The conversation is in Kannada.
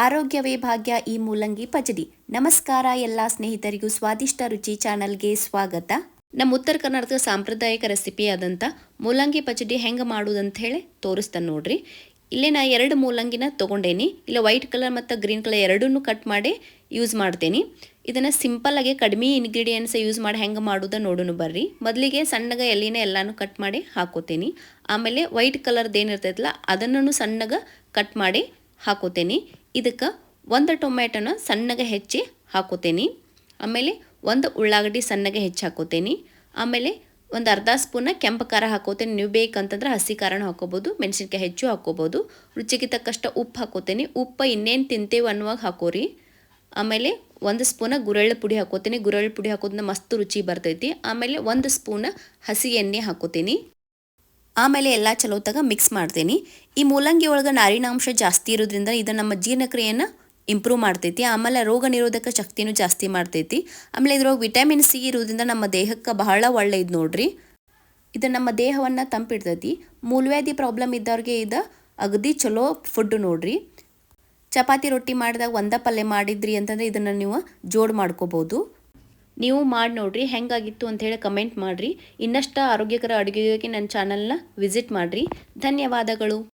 ಆರೋಗ್ಯವೇ ಭಾಗ್ಯ ಈ ಮೂಲಂಗಿ ಪಚಡಿ. ನಮಸ್ಕಾರ ಎಲ್ಲ ಸ್ನೇಹಿತರಿಗೂ ಸ್ವಾದಿಷ್ಟ ರುಚಿ ಚಾನಲ್ಗೆ ಸ್ವಾಗತ. ನಮ್ಮ ಉತ್ತರ ಕರ್ನಾಟಕದ ಸಾಂಪ್ರದಾಯಿಕ ರೆಸಿಪಿ ಆದಂಥ ಮೂಲಂಗಿ ಪಚಡಿ ಹೆಂಗೆ ಮಾಡೋದಂತ ಹೇಳಿ ತೋರಿಸ್ತಾನೆ ನೋಡ್ರಿ. ಇಲ್ಲೇ ನಾ 2 ಮೂಲಂಗಿನ ತೊಗೊಂಡೇನಿ. ಇಲ್ಲ ವೈಟ್ ಕಲರ್ ಮತ್ತು ಗ್ರೀನ್ ಕಲರ್ ಎರಡನ್ನೂ ಕಟ್ ಮಾಡಿ ಯೂಸ್ ಮಾಡ್ತೇನೆ. ಇದನ್ನು ಸಿಂಪಲ್ಲಾಗಿ ಕಡಿಮೆ ಇಂಗ್ರೀಡಿಯೆಂಟ್ಸ್ ಯೂಸ್ ಮಾಡಿ ಹೆಂಗೆ ಮಾಡೋದು ನೋಡೋಣ ಬರ್ರಿ. ಮೊದಲಿಗೆ ಸಣ್ಣಗೆ ಎಲ್ಲಿನ ಎಲ್ಲನೂ ಕಟ್ ಮಾಡಿ ಹಾಕೋತೀನಿ. ಆಮೇಲೆ ವೈಟ್ ಕಲರ್ದು ಏನಿರ್ತೈತಲ್ಲ ಅದನ್ನು ಸಣ್ಣಗೆ ಕಟ್ ಮಾಡಿ ಹಾಕೋತೀನಿ. ಇದಕ್ಕೆ 1 ಟೊಮೆಟೊನ ಸಣ್ಣಗೆ ಹೆಚ್ಚಿ ಹಾಕೋತೀನಿ. ಆಮೇಲೆ 1 ಉಳ್ಳಾಗಡ್ಡಿ ಸಣ್ಣಗೆ ಹೆಚ್ಚಿ ಹಾಕೋತೀನಿ. ಆಮೇಲೆ ಒಂದು ಅರ್ಧ ಸ್ಪೂನ ಕೆಂಪು ಖಾರ ಹಾಕೋತೀನಿ. ನೀವು ಬೇಕಂತಂದ್ರೆ ಹಸಿ ಖಾರನೂ ಹಾಕೋಬೋದು, ಮೆಣಸಿನ್ಕಾಯಿ ಹೆಚ್ಚು ಹಾಕೋಬೋದು. ರುಚಿಗೆ ತಕ್ಕಷ್ಟು ಉಪ್ಪು ಹಾಕೋತೀನಿ. ಉಪ್ಪು ಇನ್ನೇನು ತಿಂತೇವೆ ಅನ್ನುವಾಗ ಹಾಕೋರಿ. ಆಮೇಲೆ 1 ಸ್ಪೂನ ಗುರೆಳ್ಳು ಪುಡಿ ಹಾಕೋತೀನಿ. ಗುರೆಳ್ಳು ಪುಡಿ ಹಾಕೋದ್ರಿಂದ ಮಸ್ತ್ ರುಚಿ ಬರ್ತೈತಿ. ಆಮೇಲೆ 1 ಸ್ಪೂನ ಹಸಿ ಎಣ್ಣೆ ಹಾಕೋತೀನಿ. ಆಮೇಲೆ ಎಲ್ಲ ಚಲೋತ್ತಾಗ ಮಿಕ್ಸ್ ಮಾಡ್ತೀನಿ. ಈ ಮೂಲಂಗಿ ಒಳಗೆ ನಾರಿನಾಂಶ ಜಾಸ್ತಿ ಇರೋದ್ರಿಂದ ಇದು ನಮ್ಮ ಜೀರ್ಣಕ್ರಿಯೆಯನ್ನು ಇಂಪ್ರೂವ್ ಮಾಡ್ತೈತಿ. ಆಮೇಲೆ ರೋಗ ನಿರೋಧಕ ಶಕ್ತಿನೂ ಜಾಸ್ತಿ ಮಾಡ್ತೈತಿ. ಆಮೇಲೆ ಇದ್ರೊಳಗೆ ವಿಟಮಿನ್ ಸಿ ಇರೋದ್ರಿಂದ ನಮ್ಮ ದೇಹಕ್ಕೆ ಬಹಳ ಒಳ್ಳೆಯದು ನೋಡ್ರಿ. ಇದು ನಮ್ಮ ದೇಹವನ್ನು ತಂಪಿಡ್ತೈತಿ. ಮೂಲವ್ಯಾಧಿ ಪ್ರಾಬ್ಲಮ್ ಇದ್ದವ್ರಿಗೆ ಇದು ಅಗದಿ ಚಲೋ ಫುಡ್ ನೋಡ್ರಿ. ಚಪಾತಿ ರೊಟ್ಟಿ ಮಾಡಿದಾಗ ಒಂದೇ ಪಲ್ಯ ಮಾಡಿದ್ರಿ ಅಂತಂದರೆ ಇದನ್ನು ನೀವು ಜೋಡು ಮಾಡ್ಕೋಬೋದು. ನೀವು ಮಾಡಿ ನೋಡಿರಿ ಹೆಂಗಾಗಿತ್ತು ಅಂಥೇಳಿ ಕಮೆಂಟ್ ಮಾಡಿರಿ. ಇನ್ನಷ್ಟು ಆರೋಗ್ಯಕರ ಅಡುಗೆಗೆ ನನ್ನ ಚಾನಲ್ನ ವಿಸಿಟ್ ಮಾಡಿರಿ. ಧನ್ಯವಾದಗಳು.